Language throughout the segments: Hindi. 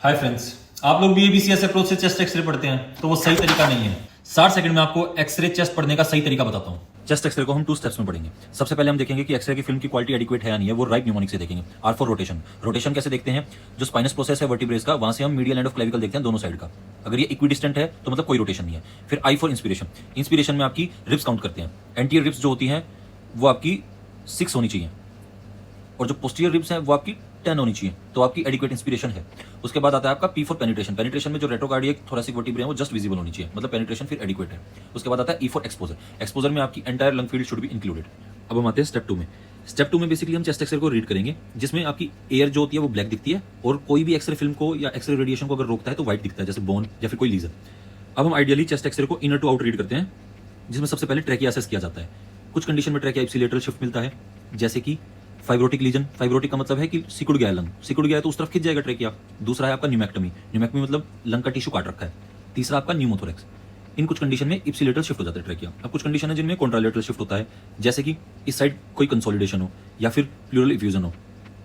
हाय फ्रेंड्स, आप लोग भी एबीसीएस अप्रोच से चेस्ट एक्सरे पढ़ते हैं तो वो सही तरीका नहीं है। 60 सेकंड में आपको एक्सरे चेस्ट पढ़ने का सही तरीका बताता हूं। चेस्ट एक्सरे को हम 2 स्टेप्स में पढ़ेंगे। सबसे पहले हम देखेंगे कि एक्सरे की फिल्म की क्वालिटी एडिक्वेट है या नहीं है, वो राइट न्यूमोनिक से देखेंगे। Are for rotation. रोटेशन कैसे देखते हैं? जो स्पाइनस प्रोसेस है वर्टिब्रेस का, वहां से हम मीडियल एंड ऑफ क्लेविकल देखते हैं दोनों साइड का। अगर ये इक्विडिस्टेंट है तो मतलब कोई रोटेशन नहीं है। फिर आई फॉर इंस्पिरेशन। इंस्पिरेशन में आपकी रिब्स काउंट करते हैं। एंटीरियर रिब्स जो होती हैं वो आपकी 6 होनी चाहिए और जो पोस्टीरियर रिब्स हैं वो आपकी 10 होनी चाहिए, तो आपकी एडिक्वेट इंस्पिरेशन है। उसके बाद आता है आपका पी फॉर पेनिट्रेशन। पेनिट्रेशन में जो रेट्रोकार्डियक थोरैसिक वर्टिब्रे है वो जस्ट विजिबल होनी चाहिए, मतलब पेनिट्रेशन फिर एडिक्वेट है। उसके बाद आता है ई फॉर एक्सपोजर। एक्सपोजर में आपकी entire lung field should be included. अब हम आते हैं स्टेप 2 में। स्टेप 2 में बेसिकली हम चेस्ट एक्सरे को रीड करेंगे, जिसमें आपकी एयर जो होती है वो ब्लैक दिखती है और कोई भी एक्सरे फिल्म को या एक्सरे रेडिएशन को अगर रोकता है तो व्हाइट दिखता है, जैसे बोन या फिर कोई लीजन। अब हम आइडियली चेस्ट एक्सरे को इनर टू आउट रीड करते हैं, जिसमें सबसे पहले ट्रैकिया असेस किया जाता है। कुछ कंडीशन में ट्रैकिया इप्सिलेटरल शिफ्ट मिलता है, जैसे कि फाइब्रोटिक लीजन। फाइब्रोटिक का मतलब है कि सिकुड़ गया है लंग, सिकुड़ गया है तो उस तरफ खिंच जाएगा ट्रैकिया। दूसरा है आपका न्यूमैक्टमी। न्यूमैक्टमी मतलब लंग का टिश्यू काट रखा है। तीसरा आपका न्यूमोथोरैक्स। इन कुछ कंडीशन में इप्सिलेटरल शिफ्ट हो जाता है ट्रैकिया। अब कुछ कंडीशन है जिनमें कॉन्ट्रालेटरल शिफ्ट होता है, जैसे कि इस साइड कोई कंसोलिडेशन हो या फिर प्लूरल इफ्यूजन हो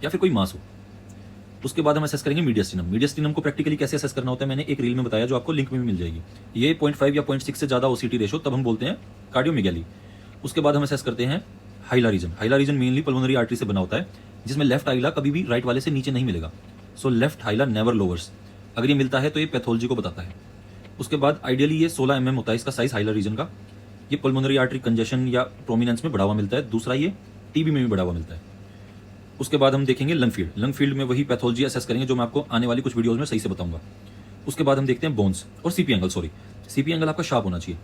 या फिर कोई मास हो। उसके बाद हम असेस करेंगे मीडियस्टिनम। मीडियस्टिनम को प्रैक्टिकली कैसे असेस करना होता है मैंने एक रील में बताया, जो आपको लिंक में भी मिल जाएगी। ये 0.5 या 0.6 से ज्यादा ओसीटी रेशो, तब हम बोलते हैं कार्डियोमेगाली। उसके बाद हम असेस करते हैं हाइला reason. हाइला reason mainly pulmonary artery से बना होता है, जिसमें लेफ्ट हाइला कभी भी राइट वाले से नीचे नहीं मिलेगा। So left हाइला never lowers. अगर ये मिलता है तो ये पैथोलॉजी को बताता है। उसके बाद आइडियली ये 16 mm होता है इसका साइज हाइला रीजन का। ये पल्मोनरी आर्टरी कंजेशन या प्रोमिनेंस में बढ़ा हुआ मिलता है। दूसरा ये टीबी में भी बढ़ा हुआ मिलता है। उसके बाद हम देखेंगे लंग फील्ड। लंग फील्ड में वही पैथोलॉजी असेस करेंगे जो मैं आपको आने वाली कुछ वीडियोस में सही से बताऊंगा। उसके बाद हम देखते हैं बोन्स और सीपी एंगल। सीपी एंगल आपका शार्प होना चाहिए।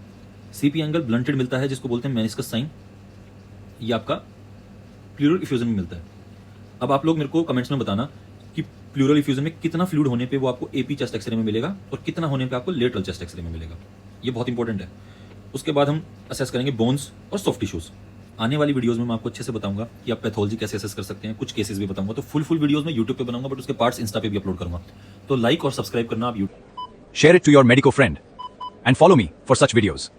सीपी एंगल ब्लंटेड मिलता है, जिसको बोलते हैं मेनिस्कस साइन। ये आपका प्लूरल इफ्यूजन में मिलता है। अब आप लोग मेरे को कमेंट्स में बताना कि प्लूरल इफ्यूजन में कितना फ्लूइड होने पे वो आपको एपी चेस्ट एक्सरे में मिलेगा और कितना होने पे आपको लेटरल चेस्ट एक्सरे में मिलेगा। ये बहुत इंपॉर्टेंट है। उसके बाद हम असेस करेंगे बोन्स और सॉफ्ट टिश्यूज। आने वाली वीडियोस में मैं आपको अच्छे से बताऊंगा कि आप पैथोलॉजी कैसे असेस कर सकते हैं। कुछ केसेस भी बताऊंगा। तो फुल वीडियोस में यूट्यूब पे बनाऊंगा, बट उसके पार्ट्स इंस्टा पे भी अपलोड करूंगा। तो लाइक और सब्सक्राइब करना आप YouTube. Share it to your medico friend and follow me for such videos.